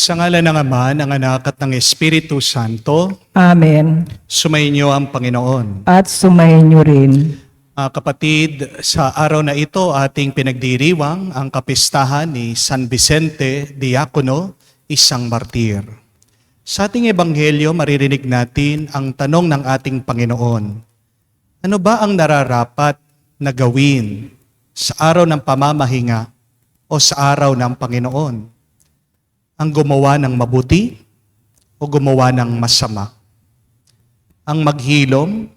Sa ngalan ng Ama, ng Anak at ng Espiritu Santo, Amen. sumainyo ang Panginoon. At sumainyo rin. Mga kapatid, sa araw na ito ating pinagdiriwang ang kapistahan ni San Vicente Diacono, isang martir. Sa ating ebanghelyo, maririnig natin ang tanong ng ating Panginoon. Ano ba ang nararapat na gawin sa araw ng pamamahinga o sa araw ng Panginoon? Ang gumawa ng mabuti o gumawa ng masama? Ang maghilom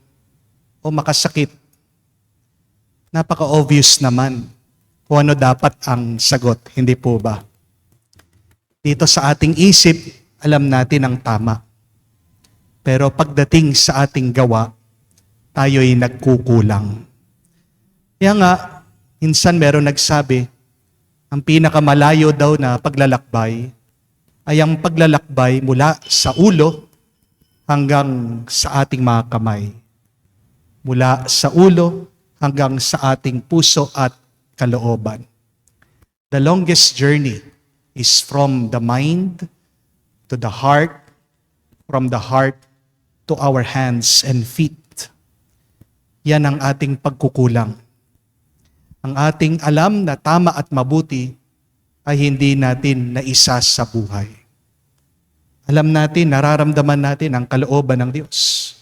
o makasakit? Napaka-obvious naman kung ano dapat ang sagot, hindi po ba? Dito sa ating isip, alam natin ang tama. Pero pagdating sa ating gawa, tayo'y nagkukulang. Kaya nga, minsan meron nagsabi, ang pinakamalayo daw na paglalakbay ay ang paglalakbay mula sa ulo hanggang sa ating mga kamay. Mula sa ulo hanggang sa ating puso at kalooban. The longest journey is from the mind to the heart, from the heart to our hands and feet. Yan ang ating pagkukulang. Ang ating alam na tama at mabuti ay hindi natin naisa sa buhay. Alam natin, nararamdaman natin ang kalooban ng Diyos.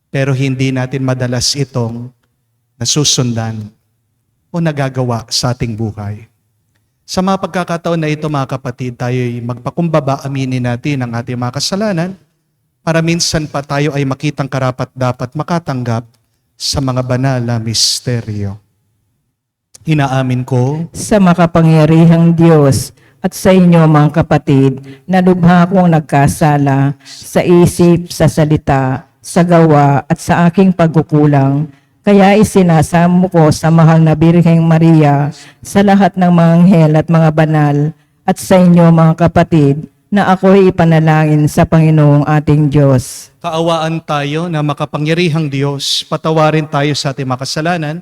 Pero hindi natin madalas itong nasusundan o nagagawa sa ating buhay. Sa mga pagkakataon na ito, mga kapatid, tayo'y magpakumbaba, aminin natin ang ating mga kasalanan para minsan pa tayo ay makitang karapat-dapat makatanggap sa mga banal na misteryo. Inaamin ko Sa makapangyarihang Diyos at sa inyo mga kapatid, na lubha akong nagkasala sa isip, sa salita, sa gawa at sa aking pagkukulang. Kaya isinasamo ko sa mahal na Birheng Maria, sa lahat ng mga anghel at mga banal, at sa inyo mga kapatid, na ako'y ipanalangin sa Panginoong ating Diyos. kaawaan tayo na makapangyarihang Diyos, patawarin tayo sa ating mga kasalanan,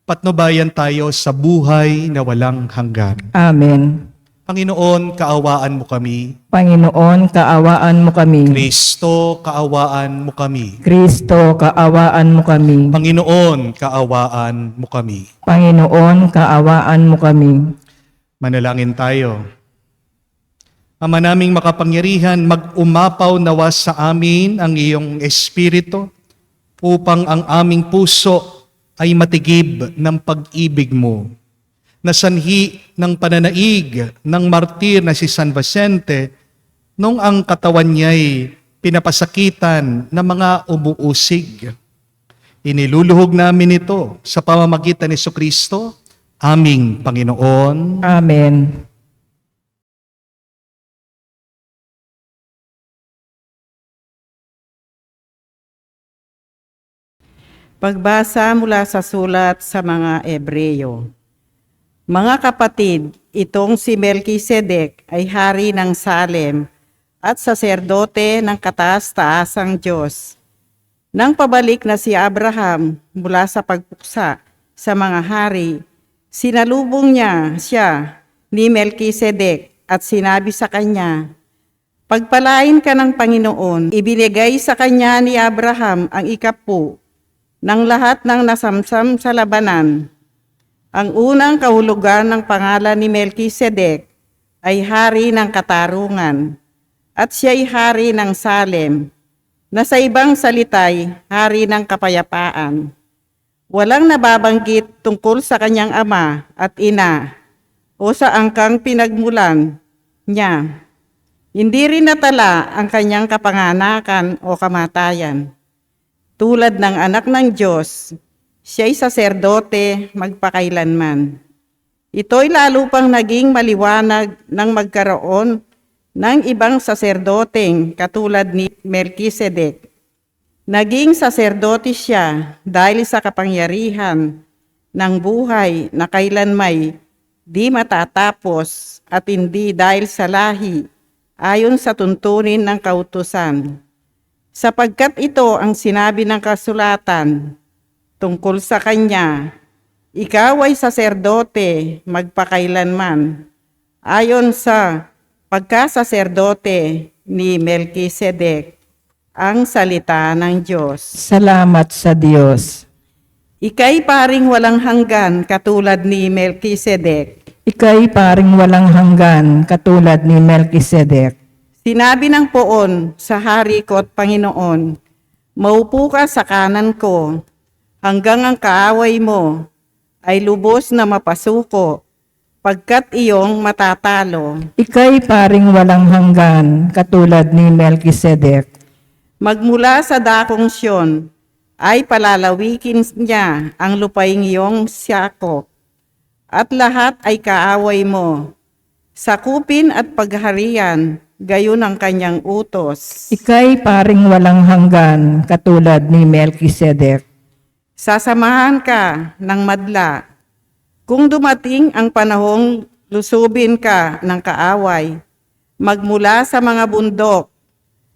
patnubayan tayo sa buhay na walang hanggan. Amen. Panginoon, kaawaan mo kami. Panginoon, kaawaan mo kami. Kristo, kaawaan mo kami. Kristo, kaawaan mo kami. Panginoon, kaawaan mo kami. Panginoon, kaawaan mo kami. Manalangin tayo. Ama naming makapangyarihan, mag-umapaw nawa sa amin ang iyong Espiritu upang ang aming puso ay matigib ng pag-ibig mo. Na sanhi ng pananaig ng martir na si San Vicente nung ang katawan niya'y pinapasakitan ng mga umuusig. Iniluluhog namin ito sa pamamagitan ni Jesucristo, aming Panginoon. Amen. Pagbasa mula sa sulat sa mga Ebreyo. Mga kapatid, itong si Melkisedek ay hari ng Salem at saserdote ng kataas-taasang Diyos. Nang pabalik na si Abraham mula sa pagpuksa sa mga hari, sinalubong niya siya ni Melkisedek at sinabi sa kanya, "Pagpalain ka ng Panginoon, ibinigay sa kanya ni Abraham ang ikapu ng lahat ng nasamsam sa labanan. Ang unang kahulugan ng pangalan ni Melkisedek ay hari ng katarungan, at siya'y hari ng Salem, na sa ibang salitay, hari ng kapayapaan. Walang nababanggit tungkol sa kanyang ama at ina o sa angkang pinagmulan niya. Hindi rin natala ang kanyang kapanganakan o kamatayan. Tulad ng anak ng Diyos, siya'y saserdote magpakailanman. Ito'y lalo pang naging maliwanag nang magkaroon ng ibang saserdoteng katulad ni Melkisedek. Naging saserdote siya dahil sa kapangyarihan ng buhay na kailanmay di matatapos at hindi dahil sa lahi ayon sa tuntunin ng kautusan. Sapagkat ito ang sinabi ng kasulatan tungkol sa kanya, ikaw ay saserdote magpakailanman, ayon sa pagkasaserdote ni Melkisedek, ang salita ng Diyos. Salamat sa Diyos. Ika'y paring walang hanggan katulad ni Melkisedek. Ika'y paring walang hanggan katulad ni Melkisedek. Sinabi ng poon sa hari ko at Panginoon, maupo ka sa kanan ko, hanggang ang kaaway mo ay lubos na mapasuko, pagkat iyong matatalo. Ika'y paring walang hanggan katulad ni Melkisedek. Magmula sa dakong Siyon, ay palalawikin niya ang lupaing iyong siyakop, at lahat ay kaaway mo. Sakupin at pagharian, gayon ang kanyang utos. Ika'y paring walang hanggan katulad ni Melkisedek. Sasamahan ka ng madla. Kung dumating ang panahong lusubin ka ng kaaway, magmula sa mga bundok,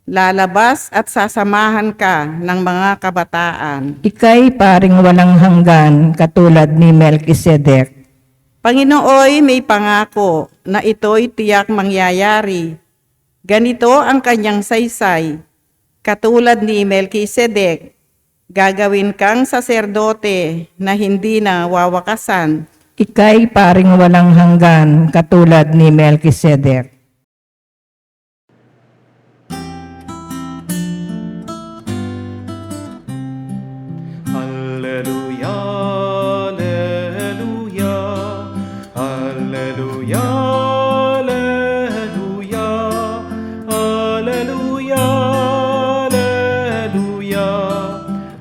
lalabas at sasamahan ka ng mga kabataan. Ika'y paring walang hanggan katulad ni Melkisedek. Panginooy may pangako na ito'y tiyak mangyayari. Ganito ang kanyang saysay. Katulad ni Melkisedek, gagawin kang saserdote na hindi na wawakasan. Ika'y paring walang hanggan katulad ni Melkisedek. Alleluia, alleluia, alleluia, alleluia, alleluia, alleluia,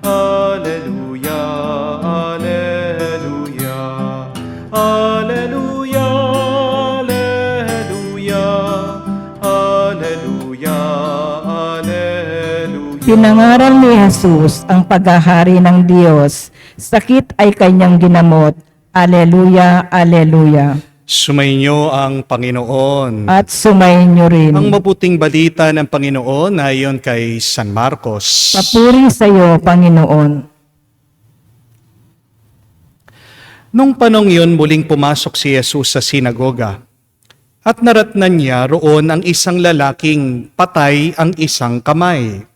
alleluia, alleluia, alleluia, alleluia, alleluia. Pinangaral ni Jesus ang paghahari ng Diyos. Sakit ay kanyang ginamot. Aleluya, aleluya. Sumainyo ang Panginoon. At sumayin niyo rin. Ang mabuting balita ng Panginoon ayon kay San Marcos. Papuri sa iyo, Panginoon. Nung panong yun, muling pumasok si Jesus sa sinagoga. At naratnan niya roon ang isang lalaking patay ang isang kamay.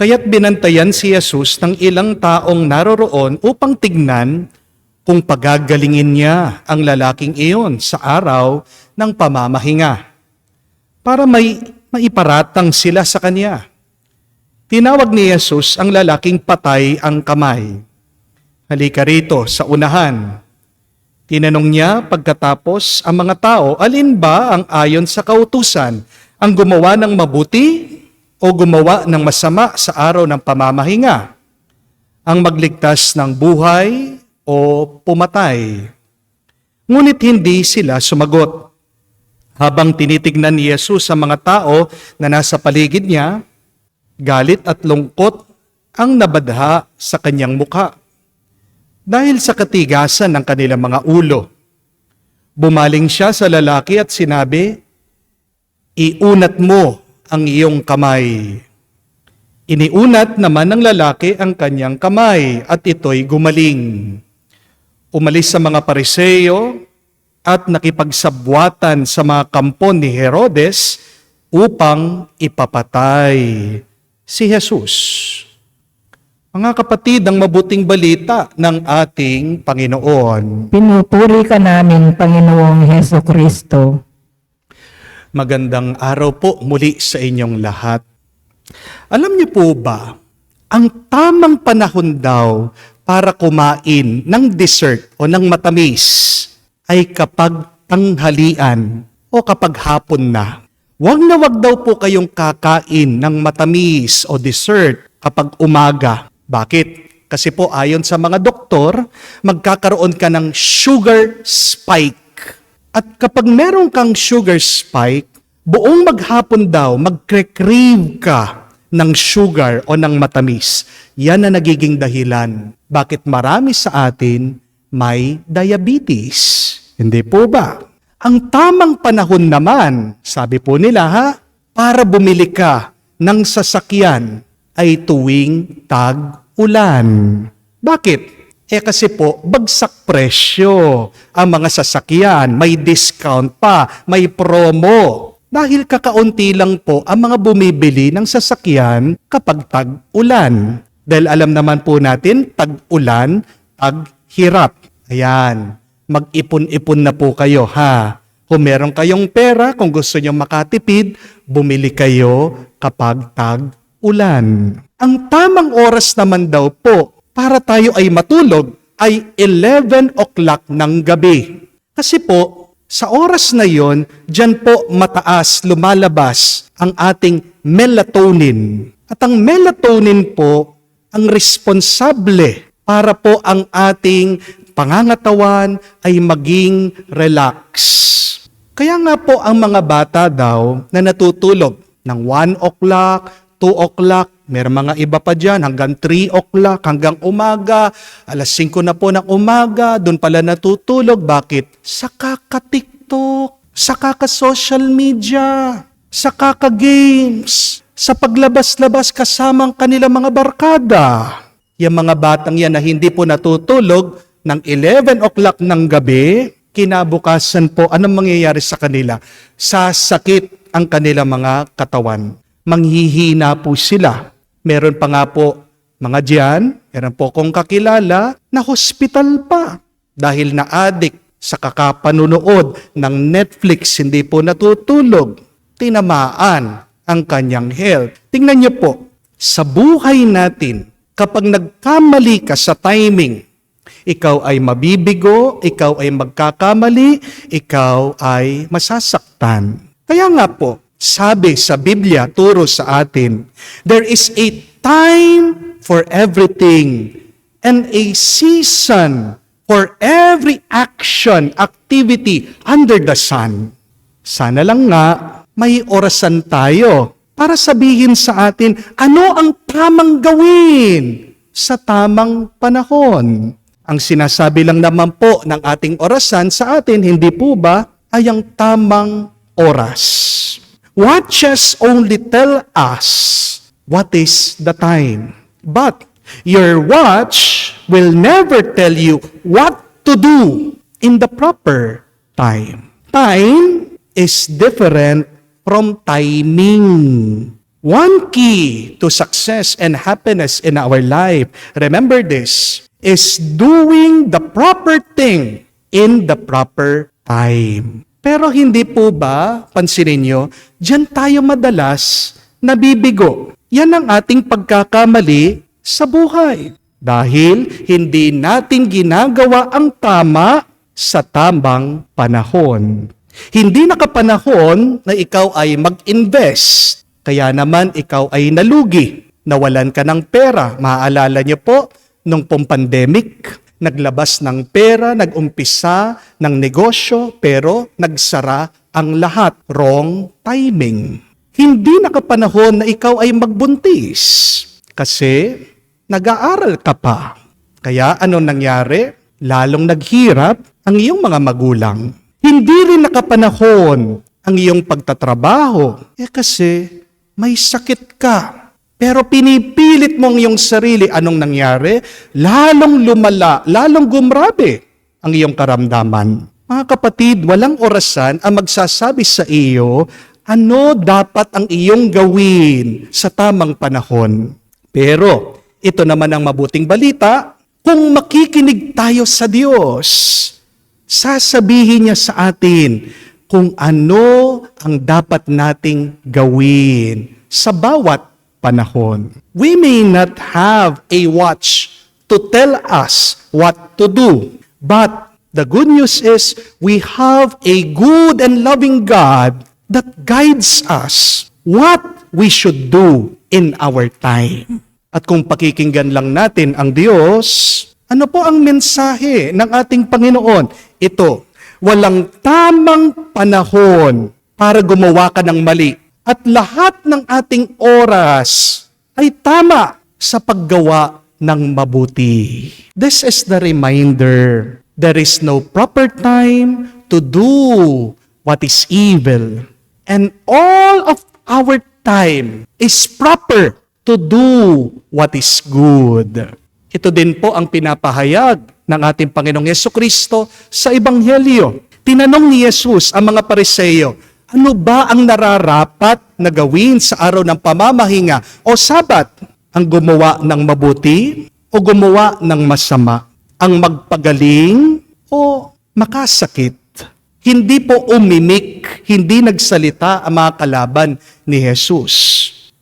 Kaya't binantayan si Jesus ng ilang taong naroroon upang tignan kung pagagalingin niya ang lalaking iyon sa araw ng pamamahinga para may maiparatang sila sa kanya. Tinawag ni Jesus ang lalaking patay ang kamay. Halika rito sa unahan. Tinanong niya pagkatapos ang mga tao, alin ba ang ayon sa kautusan, ang gumawa ng mabuti o gumawa ng masama sa araw ng pamamahinga? Ang magligtas ng buhay o pumatay? Ngunit hindi sila sumagot. Habang tinitignan ni Jesus ang mga tao na nasa paligid niya, galit at lungkot ang nabadha sa kanyang mukha dahil sa katigasan ng kanilang mga ulo. Bumaling siya sa lalaki at sinabi, "Iunat mo ang iyong kamay." Iniunat naman ng lalaki ang kanyang kamay at ito'y gumaling. Umalis sa mga Pariseo at nakipagsabwatan sa mga kampo ni Herodes upang ipapatay si Jesus. Mga kapatid, ang mabuting balita ng ating Panginoon. Pinupuri ka namin, Panginoong Heso Kristo. Magandang araw po muli sa inyong lahat. Alam niyo po ba, ang tamang panahon daw para kumain ng dessert o ng matamis ay kapag tanghalian o kapag hapon na. Wag daw po kayong kakain ng matamis o dessert kapag umaga. Bakit? Kasi po ayon sa mga doktor, magkakaroon ka ng sugar spike. At kapag meron kang sugar spike, buong maghapon daw, magkre-crave ka ng sugar o ng matamis. Yan na nagiging dahilan. Bakit marami sa atin may diabetes? Hindi po ba? Ang tamang panahon naman, sabi po nila para bumili ka ng sasakyan ay tuwing tag-ulan. Bakit? Kasi po, bagsak presyo ang mga sasakyan, may discount pa, may promo. Dahil kakaunti lang po ang mga bumibili ng sasakyan kapag tag-ulan. Dahil alam naman po natin, tag-ulan, tag-hirap. Ayan, mag-ipon-ipon na po kayo ha. Kung meron kayong pera, kung gusto nyo makatipid, bumili kayo kapag tag-ulan. Ang tamang oras naman daw po para tayo ay matulog ay 11 o'clock ng gabi. Kasi po, sa oras na yon, dyan po mataas, lumalabas ang ating melatonin. At ang melatonin po, ang responsable para po ang ating pangangatawan ay maging relax. Kaya nga po ang mga bata daw na natutulog ng 1 o'clock, 2 o'clock, meron mga iba pa dyan, hanggang 3 o'clock, hanggang umaga, alas 5 na po ng umaga, doon pala natutulog. Bakit? Sa kaka-TikTok, sa kaka-social media, sa kaka-games, sa paglabas-labas kasamang kanilang mga barkada. Yung mga batang yan na hindi po natutulog ng 11 o'clock ng gabi, kinabukasan po, anong mangyayari sa kanila? Sasakit ang kanilang mga katawan. Manghihina po sila. Meron pa nga po mga diyan, meron po kong kakilala na hospital pa dahil na-addict sa kakapanunood ng Netflix, hindi po natutulog. Tinamaan ang kanyang health. Tingnan niyo po, sa buhay natin, kapag nagkamali ka sa timing, ikaw ay mabibigo, ikaw ay magkakamali, ikaw ay masasaktan. Kaya nga po, sabi sa Biblia, turo sa atin, there is a time for everything and a season for every action, activity under the sun. Sana lang nga may orasan tayo para sabihin sa atin ano ang tamang gawin sa tamang panahon. Ang sinasabi lang naman po ng ating orasan sa atin, hindi po ba, ay ang tamang oras. Watches only tell us what is the time. But your watch will never tell you what to do in the proper time. Time is different from timing. One key to success and happiness in our life, remember this, is doing the proper thing in the proper time. Pero hindi po ba, pansinin nyo, dyan tayo madalas nabibigo. Yan ang ating pagkakamali sa buhay. Dahil hindi natin ginagawa ang tama sa tamang panahon. Hindi nakapanahon na ikaw ay mag-invest. Kaya naman ikaw ay nalugi. Nawalan ka ng pera. Maaalala niyo po, nung pong pandemic, naglabas ng pera, nagumpisa ng negosyo, pero nagsara ang lahat. Wrong timing. Hindi nakapanahon na ikaw ay magbuntis kasi nag-aaral ka pa. Kaya anong nangyari? Lalong naghirap ang iyong mga magulang. Hindi rin nakapanahon ang iyong pagtatrabaho kasi may sakit ka. Pero pinipilit mong iyong sarili, anong nangyari? Lalong lumala, lalong gumrabe ang iyong karamdaman. Mga kapatid, walang orasan ang magsasabi sa iyo ano dapat ang iyong gawin sa tamang panahon. Pero ito naman ang mabuting balita, kung makikinig tayo sa Diyos, sasabihin niya sa atin kung ano ang dapat nating gawin sa bawat panahon. We may not have a watch to tell us what to do, but the good news is we have a good and loving God that guides us what we should do in our time. At kung pakikinggan lang natin ang Diyos, ano po ang mensahe ng ating Panginoon? Ito, walang tamang panahon para gumawa ka ng mali. At lahat ng ating oras ay tama sa paggawa ng mabuti. This is the reminder. There is no proper time to do what is evil. And all of our time is proper to do what is good. Ito din po ang pinapahayag ng ating Panginoong Yesukristo sa Ebanghelyo. Tinanong ni Jesus ang mga Pariseo, Ano ba ang nararapat na gawin sa araw ng pamamahinga o Sabat? Ang gumawa ng mabuti o gumawa ng masama? Ang magpagaling o makasakit? Hindi po umimik, hindi nagsalita ang mga kalaban ni Jesus.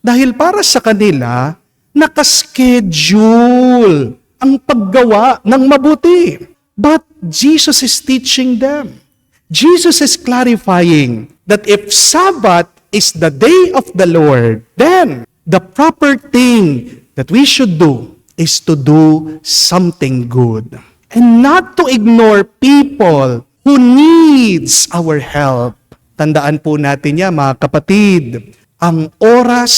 Dahil para sa kanila, nakaschedule ang paggawa ng mabuti. But Jesus is teaching them. Jesus is clarifying that if Sabbath is the day of the Lord, then the proper thing that we should do is to do something good and not to ignore people who needs our help. Tandaan po natin yan, mga kapatid, ang oras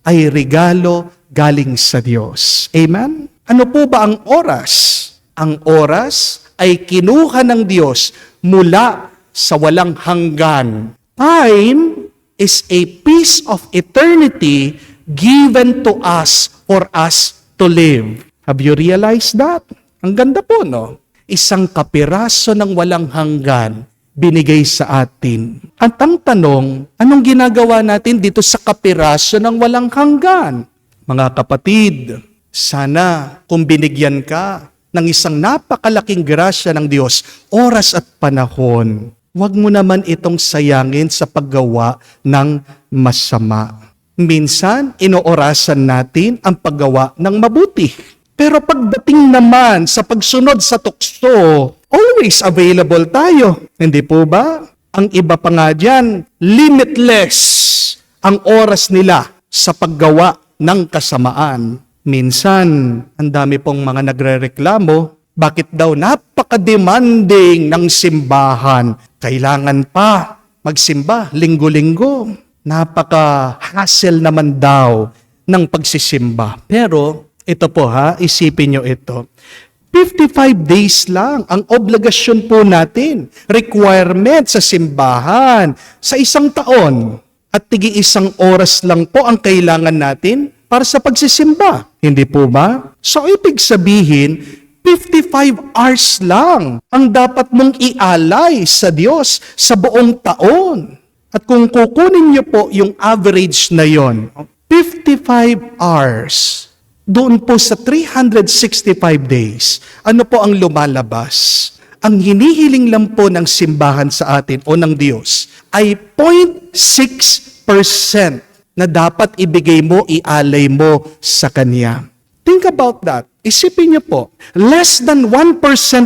ay regalo galing sa Diyos. Amen? Ano po ba ang oras? Ang oras ay kinuha ng Diyos mula sa walang hanggan. Time is a piece of eternity given to us for us to live. Have you realized that? Ang ganda po, no? Isang kapiraso ng walang hanggan binigay sa atin. At ang tanong, anong ginagawa natin dito sa kapiraso ng walang hanggan? Mga kapatid, sana kung binigyan ka ng isang napakalaking grasya ng Diyos, oras at panahon, huwag mo naman itong sayangin sa paggawa ng masama. Minsan, inoorasan natin ang paggawa ng mabuti. Pero pagdating naman sa pagsunod sa tukso, always available tayo. Hindi po ba? Ang iba pa nga dyan, limitless ang oras nila sa paggawa ng kasamaan. Minsan, ang dami pong mga nagrereklamo, bakit daw napaka-demanding ng simbahan? Kailangan pa magsimba linggo-linggo. Napaka-hassle naman daw ng pagsisimba. Pero, ito po isipin nyo ito. 55 days lang ang obligasyon po natin, requirement sa simbahan sa isang taon. At tigi-isang oras lang po ang kailangan natin para sa pagsisimba. Hindi po ba? So, ibig sabihin, 55 hours lang ang dapat mong ialay sa Diyos sa buong taon. At kung kukunin niyo po yung average na yon, 55 hours, doon po sa 365 days, ano po ang lumalabas? Ang hinihiling lang po ng simbahan sa atin o ng Diyos ay 0.6% na dapat ibigay mo, ialay mo sa Kanya. Think about that. Isipin niyo po, less than 1%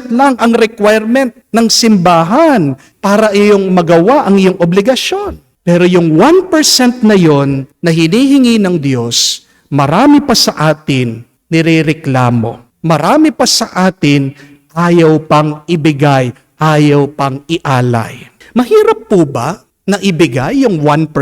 lang ang requirement ng simbahan para iyong magawa ang iyong obligasyon. Pero yung 1% na yon na hinihingi ng Diyos, marami pa sa atin nirereklamo. Marami pa sa atin ayaw pang ibigay, ayaw pang ialay. Mahirap po ba na ibigay yung 1%?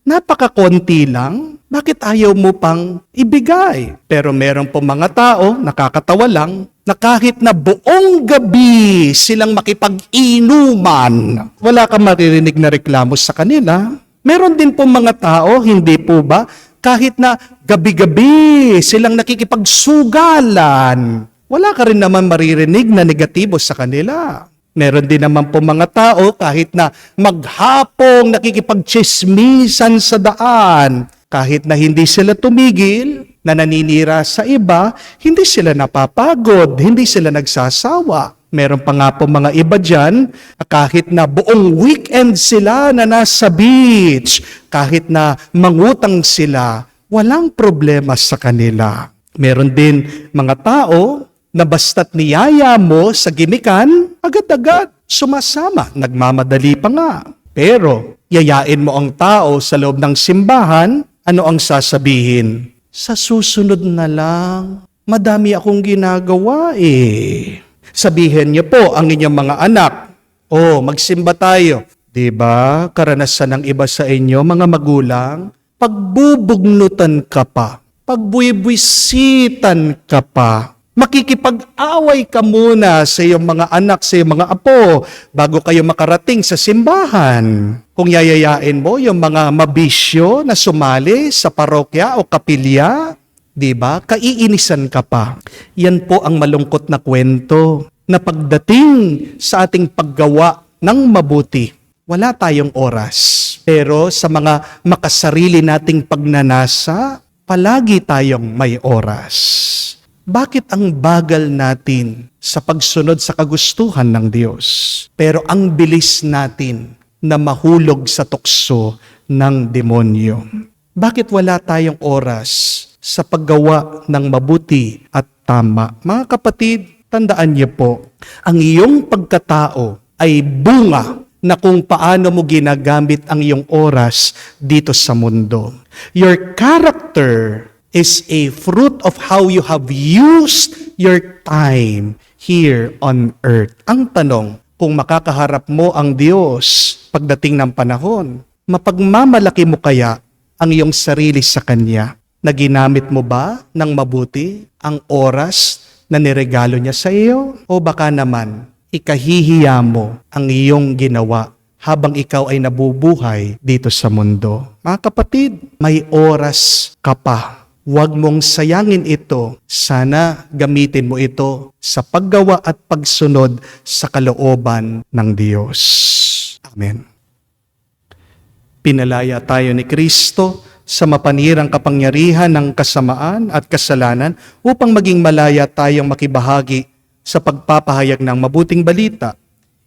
Napakakonti lang. Bakit ayaw mo pang ibigay? Pero meron po mga tao, nakakatawa lang, na kahit na buong gabi silang makipag-inuman, wala kang maririnig na reklamo sa kanila. Meron din po mga tao, hindi po ba, kahit na gabi-gabi silang nakikipagsugalan, wala ka rin naman maririnig na negatibo sa kanila. Meron din naman po mga tao kahit na maghapong nakikipagchismisan sa daan, kahit na hindi sila tumigil, na naninira sa iba, hindi sila napapagod, hindi sila nagsasawa. Meron pa nga po mga iba dyan, kahit na buong weekend sila na nasa beach, kahit na mangutang sila, walang problema sa kanila. Meron din mga tao na basta't niyaya mo sa gimikan, agad-agad sumasama, nagmamadali pa nga. Pero, yayain mo ang tao sa loob ng simbahan, ano ang sasabihin? Sa susunod na lang, madami akong ginagawa eh. Sabihin niyo po ang inyong mga anak, magsimba tayo. Diba, karanasan ng iba sa inyo, mga magulang, pagbubugnutan ka pa, pagbuibwisitan ka pa, makikipag-away ka muna sa iyong mga anak, sa iyong mga apo, bago kayo makarating sa simbahan. Kung yayayain mo yung mga mabisyo na sumali sa parokya o kapilya, diba, kaiinisan ka pa. Yan po ang malungkot na kwento na pagdating sa ating paggawa ng mabuti, wala tayong oras. Pero sa mga makasarili nating pagnanasa, palagi tayong may oras. Bakit ang bagal natin sa pagsunod sa kagustuhan ng Diyos? Pero ang bilis natin na mahulog sa tukso ng demonyo. Bakit wala tayong oras sa paggawa ng mabuti at tama? Mga kapatid, tandaan niyo po, ang iyong pagkatao ay bunga na kung paano mo ginagamit ang iyong oras dito sa mundo. Your character is a fruit of how you have used your time here on earth. Ang tanong, kung makakaharap mo ang Diyos pagdating ng panahon, mapagmamalaki mo kaya ang iyong sarili sa Kanya? Na ginamit mo ba ng mabuti ang oras na niregalo niya sa iyo? O baka naman, ikahihiya mo ang iyong ginawa habang ikaw ay nabubuhay dito sa mundo. Mga kapatid, may oras ka pa. Huwag mong sayangin ito. Sana gamitin mo ito sa paggawa at pagsunod sa kalooban ng Diyos. Amen. Pinalaya tayo ni Kristo sa mapanirang kapangyarihan ng kasamaan at kasalanan upang maging malaya tayong makibahagi sa pagpapahayag ng mabuting balita.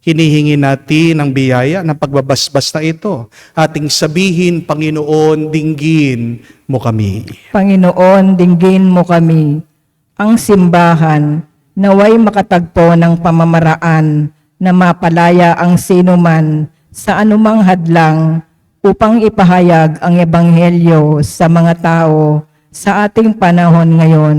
Hinihingi natin ang biyaya ng pagbabasbas na ito. Ating sabihin, Panginoon, dinggin mo kami. Panginoon, dinggin mo kami. Ang simbahan, naway makatagpo ng pamamaraan na mapalaya ang sinuman sa anumang hadlang upang ipahayag ang ebanghelyo sa mga tao sa ating panahon ngayon.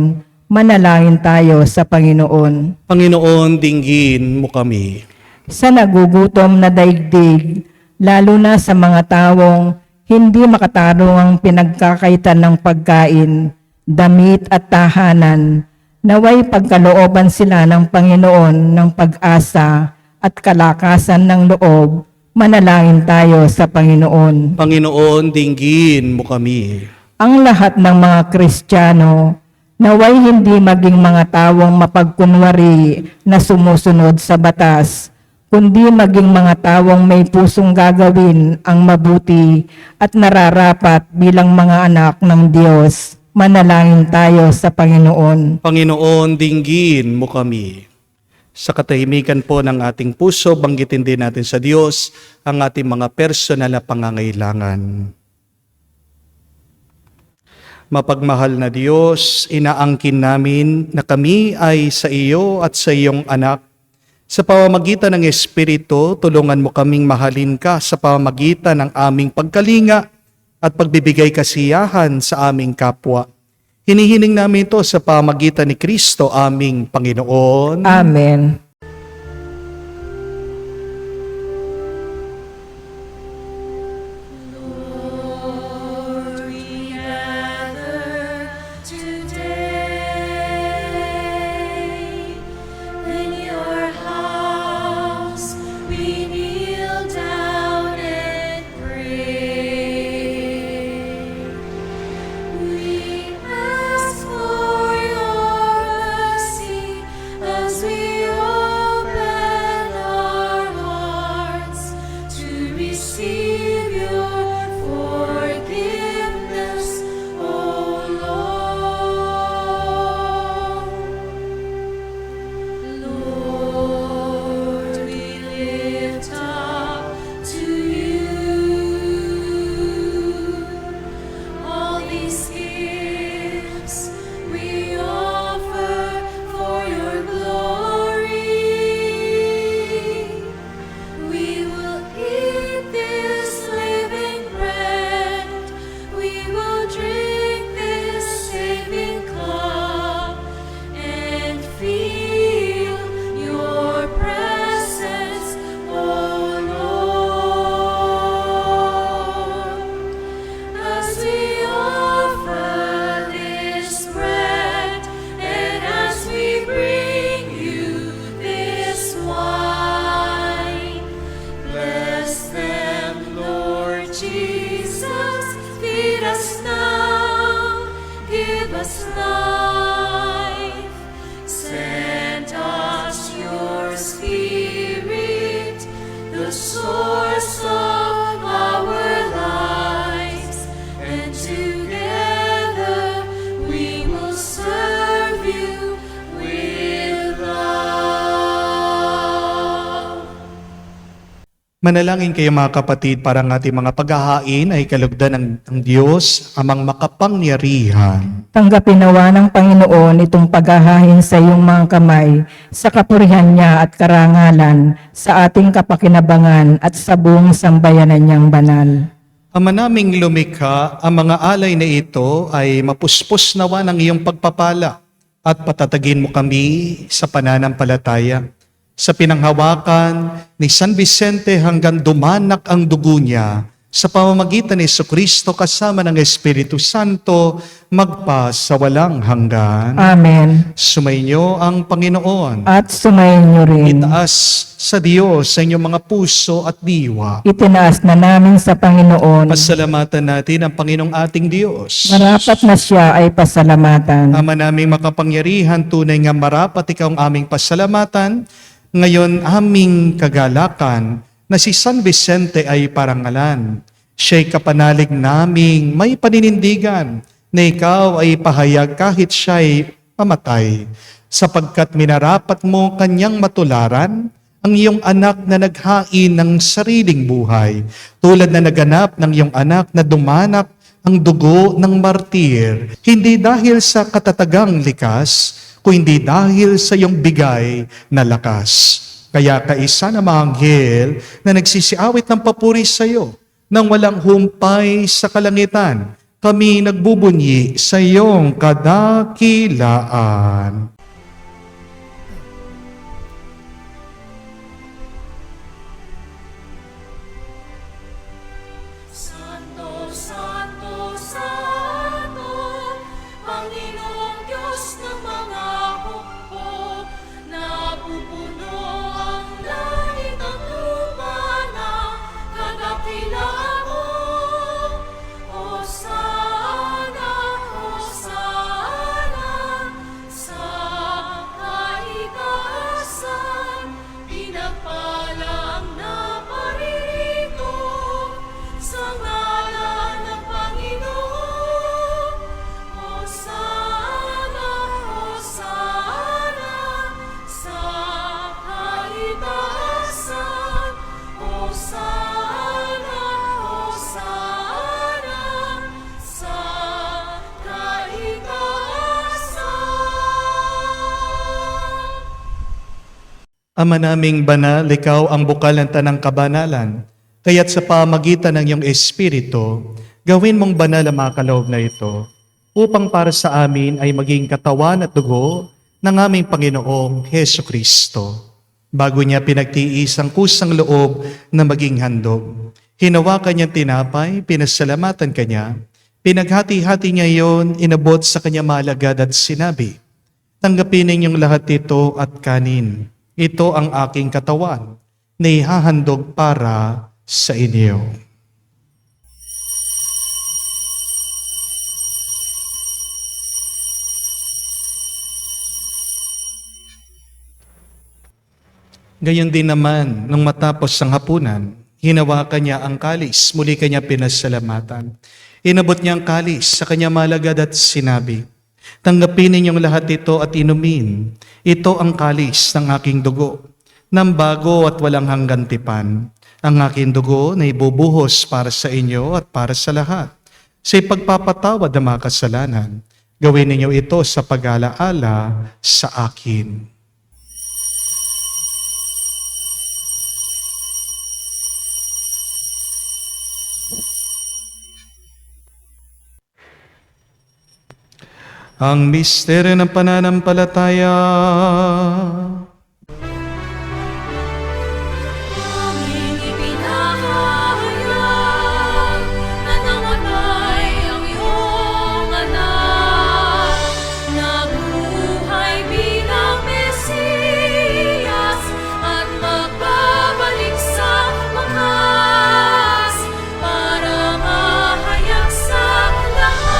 Manalangin tayo sa Panginoon. Panginoon, dinggin mo kami. Sa nagugutom na daigdig, lalo na sa mga tawong hindi makatarong ang pinagkakaitan ng pagkain, damit at tahanan, naway pagkalooban sila ng Panginoon ng pag-asa at kalakasan ng loob. Manalangin tayo sa Panginoon. Panginoon, dinggin mo kami. Ang lahat ng mga Kristiyano, naway hindi maging mga tawong mapagkunwari na sumusunod sa batas, kundi maging mga tawong may pusong gagawin ang mabuti at nararapat bilang mga anak ng Diyos. Manalangin tayo sa Panginoon. Panginoon, dinggin mo kami. Sa katahimikan po ng ating puso, banggitin din natin sa Diyos ang ating mga personal na pangangailangan. Mapagmahal na Diyos, inaangkin namin na kami ay sa iyo at sa iyong anak. Sa pamamagitan ng Espiritu, tulungan mo kaming mahalin ka sa pamamagitan ng aming pagkalinga at pagbibigay kasiyahan sa aming kapwa. Hinihiling namin ito sa pamamagitan ni Kristo, aming Panginoon. Amen. We gather today in your house. We kneel down and pray. We ask for your mercy as we Manalangin kayo mga kapatid para ang ating mga paghahain ay kalugdan ng Diyos, amang makapangyarihan. Tanggapin nawa ng Panginoon itong paghahain sa iyong mga kamay sa kapurihan niya at karangalan sa ating kapakinabangan at sa buong sambayanan niyang banal. Ama naming lumikha, ang mga alay na ito ay mapuspos nawa ng iyong pagpapala at patatagin mo kami sa pananampalataya. Sa pinanghawakan ni San Vicente hanggang dumanak ang dugo niya, sa pamamagitan ni Jesucristo kasama ng Espiritu Santo, magpa sa walang hanggan. Amen. Sumainyo ang Panginoon. At sumayin niyo rin. Itaas sa Diyos sa inyong mga puso at diwa. Itinaas na namin sa Panginoon. Pasalamatan natin ang Panginoong ating Diyos. Marapat na siya ay pasalamatan. Ama naming makapangyarihan, tunay nga marapat ikaw ang aming pasalamatan. Ngayon aming kagalakan na si San Vicente ay parangalan. Siya'y kapanalig naming may paninindigan na ikaw ay pahayag kahit siya'y pamatay. Sapagkat minarapat mo kanyang matularan ang iyong anak na naghain ng sariling buhay. Tulad na naganap ng iyong anak na dumanak ang dugo ng martir. Hindi dahil sa katatagang likas, kundi dahil sa iyong bigay na lakas. Kaya kaisa na mga anghel na nagsisiawit ng papuri sa iyo, nang walang humpay sa kalangitan, kami nagbubunyi sa iyong kadakilaan. Santo, Santo, Santo, Panginoong Diyos ng mga hukbo, napupuno ang langit at lupa ng kadakilaan mo. Hosana, Hosana, sa kaitaasan, pinagpala ang naparito. Sa ngalan ng Panginoon, Hosana, Hosana, sa kaitaasan, Hosana, Hosana, sa kaitaasan. Ama naming banal, ikaw ang bukal ng tanang kabanalan. Kaya't sa pamagitan ng iyong Espiritu, gawin mong banal ang mga kaloob na ito, upang para sa amin ay maging katawan at dugo ng aming Panginoong Heso Kristo. Bago niya pinagtiis ang kusang loob na maging handog, hinawakan niyang tinapay, pinasalamatan kanya, pinaghati-hati niya iyon, inabot sa kanya malagad at sinabi, "Tanggapin ninyong lahat ito at kanin. Ito ang aking katawan na ihahandog para sa inyo." Gayon din naman, nung matapos ang hapunan, hinawakan niya ang kalis, muli kanya pinasalamatan. Inabot niya ang kalis sa kanya malagad at sinabi, "Tanggapin ninyong lahat ito at inumin. Ito ang kalis ng aking dugo, ng bago at walang hanggan tipan. Ang aking dugo na ibubuhos para sa inyo at para sa lahat. Sa ipagpapatawad ng mga kasalanan, gawin ninyo ito sa pag-alaala sa akin." Ang misteryo ng pananampalataya. Aming ipinahayag na namatay ang iyong anak, nabuhay bilang Mesiyas at magbabalik sa wakas para mahayag sa lahat.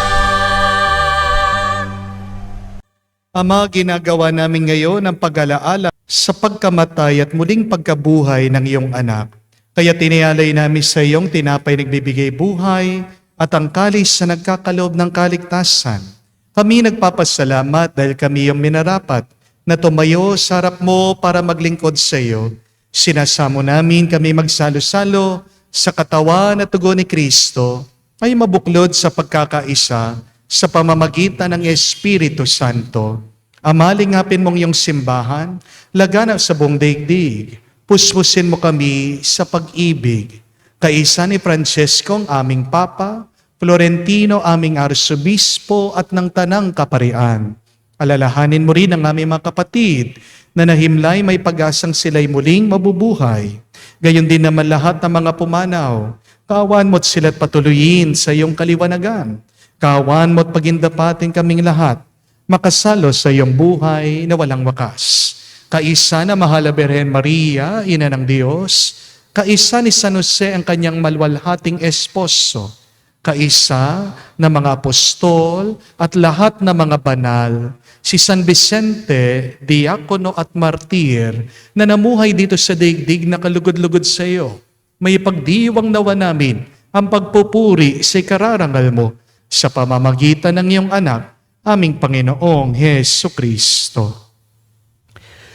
Ama, ginagawa namin ngayon ang pag-alaala sa pagkamatay at muling pagkabuhay ng iyong anak. Kaya tinialay namin sa iyong tinapay nagbibigay buhay at ang kalis na nagkakaloob ng kaligtasan. Kami nagpapasalamat dahil kami iyong minarapat na tumayo sa harap mo para maglingkod sa iyo. Sinasamo namin kami magsalo-salo sa katawan at dugo ni Kristo ay mabuklod sa pagkakaisa sa pamamagitan ng Espiritu Santo. Amalingapin mong iyong simbahan, laganap sa buong daigdig. Puspusin mo kami sa pag-ibig. Kaisa ni Francesco ang aming Papa, Florentino aming Arsobispo at ng Tanang Kaparian. Alalahanin mo rin ang aming mga kapatid na nahimlay may pag-asang sila'y muling mabubuhay. Gayon din naman lahat ng mga pumanaw. Kawan mo't sila't patuloyin sa iyong kaliwanagan. Kawan mo't pagindapatin kaming lahat. Makasalo sa iyong buhay na walang wakas. Kaisa na mahal na Birhen Maria, Ina ng Diyos. Kaisa ni San Jose ang kanyang malwalhating esposo. Kaisa na mga apostol at lahat na mga banal, si San Vicente, diakono at martir, na namuhay dito sa daigdig na kalugod-lugod sa iyo. May pagdiwang nawa namin ang pagpupuri sa ikararangal mo sa pamamagitan ng iyong anak, aming Panginoong Hesu Kristo.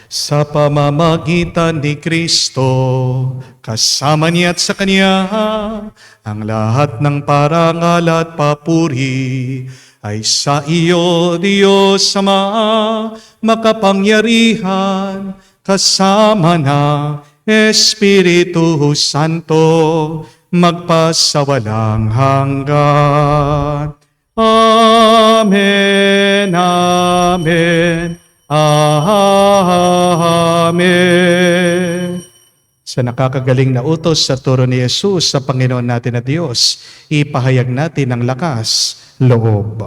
Sa pamamagitan ni Kristo, kasama niya at sa Kanya, ang lahat ng parangal at papuri ay sa iyo, Diyos Ama, makapangyarihan, kasama na Espiritu Santo, magpasawalang hanggan. Amen, Amen. Amen. Sa nakakagaling na utos sa turo ni Jesus sa Panginoon natin na Diyos, ipahayag natin ang lakas, loob.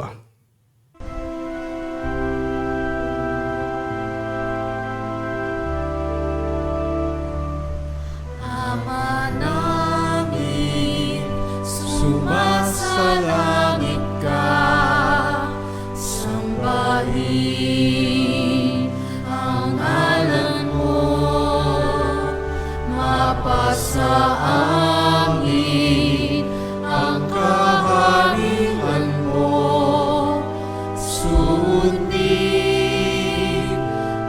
Ama namin, sumasalangit ka, sambahin ang ngalan mo, mapasa amin ang kaharian mo, sundin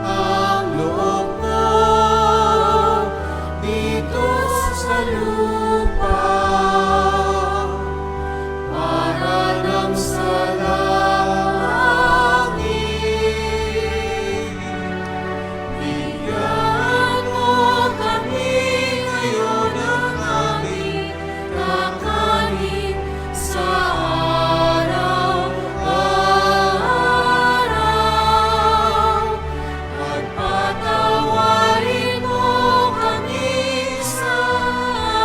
ang loob mo dito sa lupa para nang sa langit. Bigyan mo kami ngayon ng aming kakanin sa araw-araw. At patawarin mo kami sa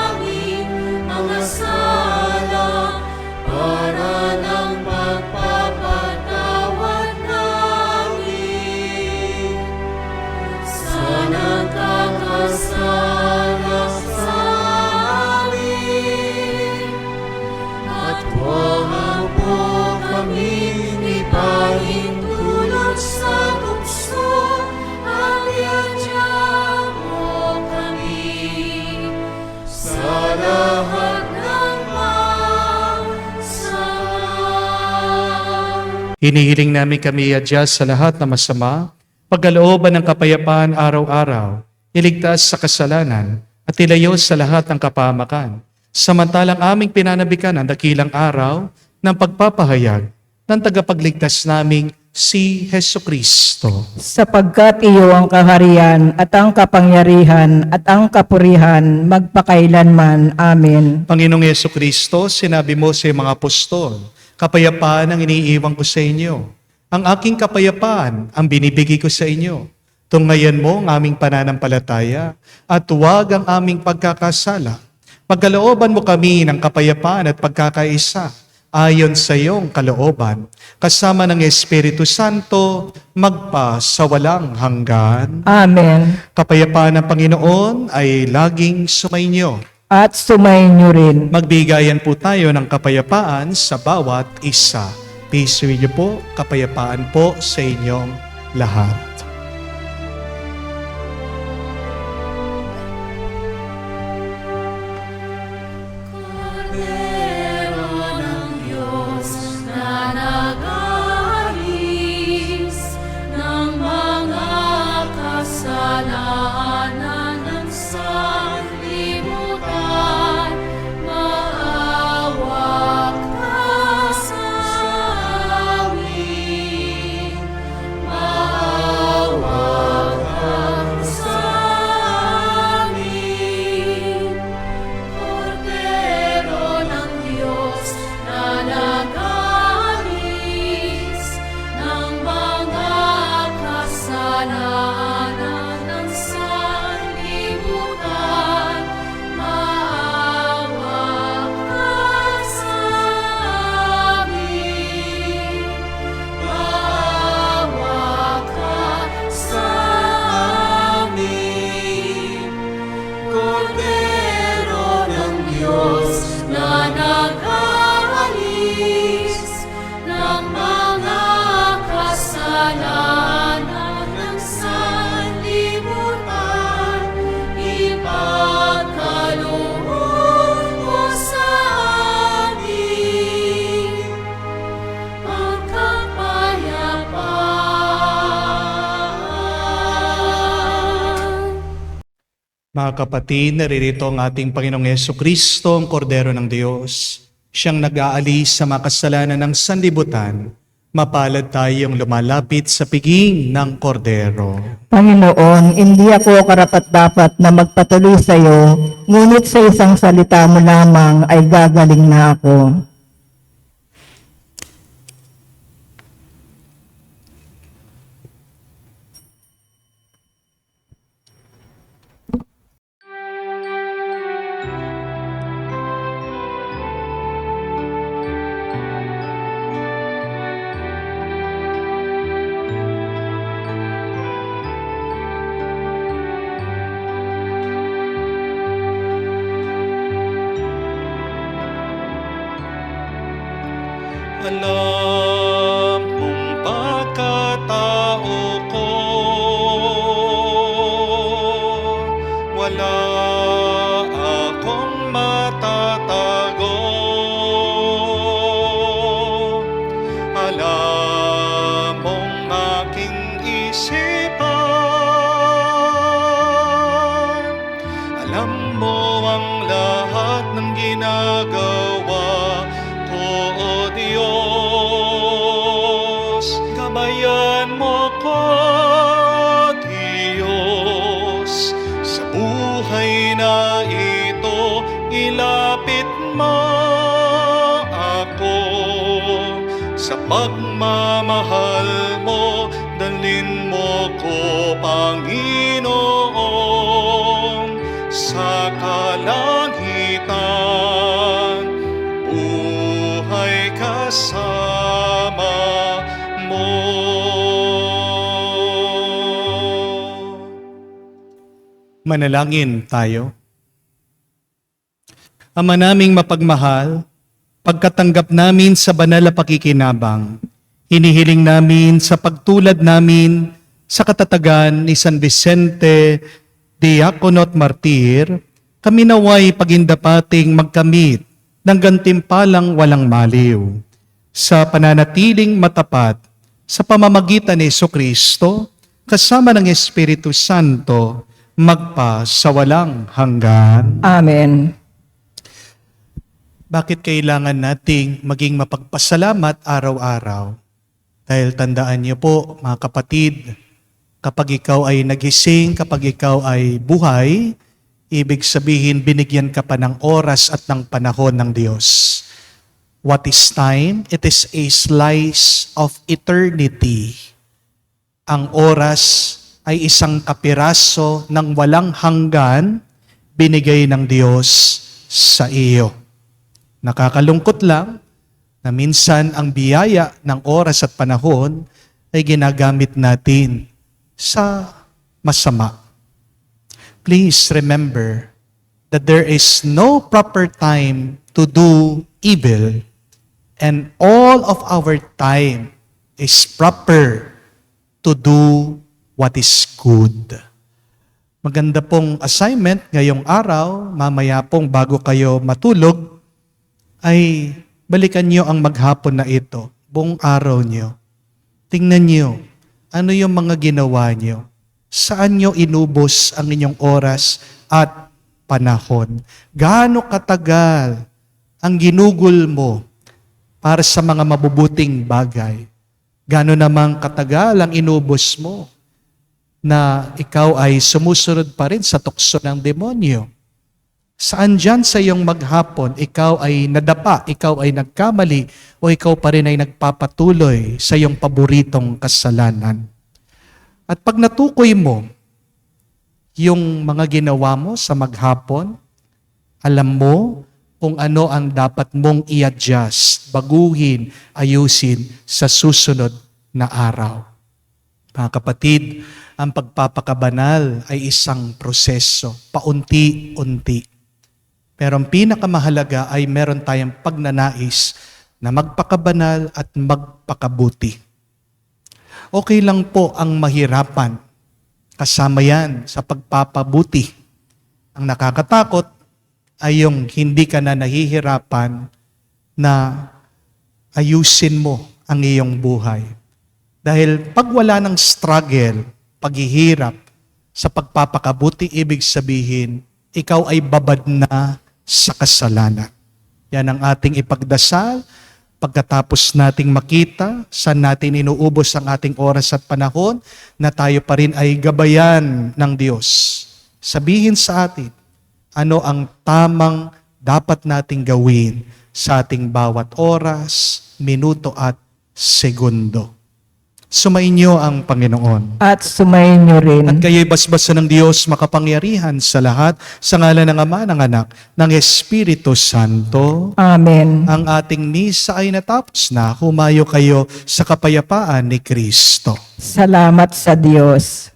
aming mga sala para ng pagpapatawad namin sa nagkakasala sa amin. At huwag mo kaming ipahintulot sa tukso, at iadya mo kami sa lahat ng masama. Hinihiling namin kami adya sa lahat na masama, pagkalooban ng kapayapaan araw-araw, iligtas sa kasalanan, at ilayo sa lahat ng kapahamakan. Samantalang aming pinanabikan ang dakilang araw ng pagpapahayag ng tagapagligtas naming si Hesu Kristo. Sapagkat iyo ang kaharian at ang kapangyarihan at ang kapurihan magpakailanman. Amen. Panginoong Hesu Kristo, sinabi mo sa iyong mga apostol, kapayapaan ang iniiwan ko sa inyo. Ang aking kapayapaan ang binibigay ko sa inyo. Tunghayan mo ang aming pananampalataya at huwag ang aming pagkakasala. Pagkalooban mo kami ng kapayapaan at pagkakaisa ayon sa iyong kalooban, kasama ng Espiritu Santo, magpa sa walang hanggan. Amen. Kapayapaan ng Panginoon ay laging sumainyo. At sumayin niyo rin. Magbigayan po tayo ng kapayapaan sa bawat isa. Peace with you po, kapayapaan po sa inyong lahat. Kordero ng Diyos na nag-aalis ng mga kasalanan ng Kordero ng Diyos na nag-aalis ng mga kasalanan ng sanlibutan, ipagkaloob mo sa amin ang kapayapaan. Mga kapatid, naririto ang ating Panginoong Yesukristo, ang Kordero ng Diyos. Siyang nag-aalis sa mga kasalanan ng sanlibutan. Mapalad tayong lumalapit sa piging ng Kordero. Panginoon, hindi ako karapat-dapat na magpatuloy sa iyo, ngunit sa isang salita mo lamang ay gagaling na ako. Alam kong pagkatao ko, wala akong matatago. Alam mong aking isipan, alam mo ang lahat ng ginagawa ko, O Diyos. Gamayan mo ko, Diyos, sa buhay na ito. Ilapit mo ako sa pagmamahal mo. Dalhin mo ko, Panginoon, sa kalangitan. Buhay kasama mo. Manalangin tayo. Ama naming mapagmahal, pagkatanggap namin sa banal na pakikinabang, hinihiling namin sa pagtulad namin sa katatagan ni San Vicente, Diakono at Martir, kami naway pagindapating magkamit ng gantimpalang walang maliw sa pananatiling matapat sa pamamagitan ni Jesucristo kasama ng Espiritu Santo magpa sa walang hanggan. Amen. Bakit kailangan nating maging mapagpasalamat araw-araw? Dahil tandaan niyo po, mga kapatid, kapag ikaw ay nagising, kapag ikaw ay buhay, ibig sabihin binigyan ka pa ng oras at ng panahon ng Diyos. What is time? It is a slice of eternity. Ang oras ay isang kapiraso ng walang hanggan binigay ng Diyos sa iyo. Nakakalungkot lang na minsan ang biyaya ng oras at panahon ay ginagamit natin sa masama. Please remember that there is no proper time to do evil, and all of our time is proper to do what is good. Maganda pong assignment ngayong araw, mamaya pong bago kayo matulog, ay balikan nyo ang maghapon na ito, buong araw nyo. Tingnan nyo, ano yung mga ginawa nyo? Saan nyo inubos ang inyong oras at panahon? Gaano katagal ang ginugol mo para sa mga mabubuting bagay? Gaano namang katagal ang inubos mo na ikaw ay sumusunod pa rin sa tukso ng demonyo? Saan dyan sa iyong maghapon, ikaw ay nadapa, ikaw ay nagkamali, o ikaw pa rin ay nagpapatuloy sa iyong paboritong kasalanan? At pag natukoy mo yung mga ginawa mo sa maghapon, alam mo kung ano ang dapat mong i-adjust, baguhin, ayusin sa susunod na araw. Mga kapatid, ang pagpapakabanal ay isang proseso, paunti-unti. Pero ang pinakamahalaga ay meron tayong pagnanais na magpakabanal at magpakabuti. Okay lang po ang mahirapan. Kasama yan sa pagpapabuti. Ang nakakatakot ay yung hindi ka na nahihirapan na ayusin mo ang iyong buhay. Dahil pag wala ng struggle, paghihirap sa pagpapakabuti, ibig sabihin, ikaw ay babad na sa kasalanan. Yan ang ating ipagdasal. Pagkatapos nating makita, saan natin inuubos ang ating oras at panahon, na tayo pa rin ay gabayan ng Diyos. Sabihin sa atin, ano ang tamang dapat nating gawin sa ating bawat oras, minuto at segundo. Sumainyo ang Panginoon. At sumayin niyo rin. At kayo'y basbasan ng Diyos makapangyarihan sa lahat, sa ngalan ng Ama, ng Anak, ng Espiritu Santo. Amen. Ang ating misa ay natapos na. Humayo kayo sa kapayapaan ni Kristo. Salamat sa Diyos.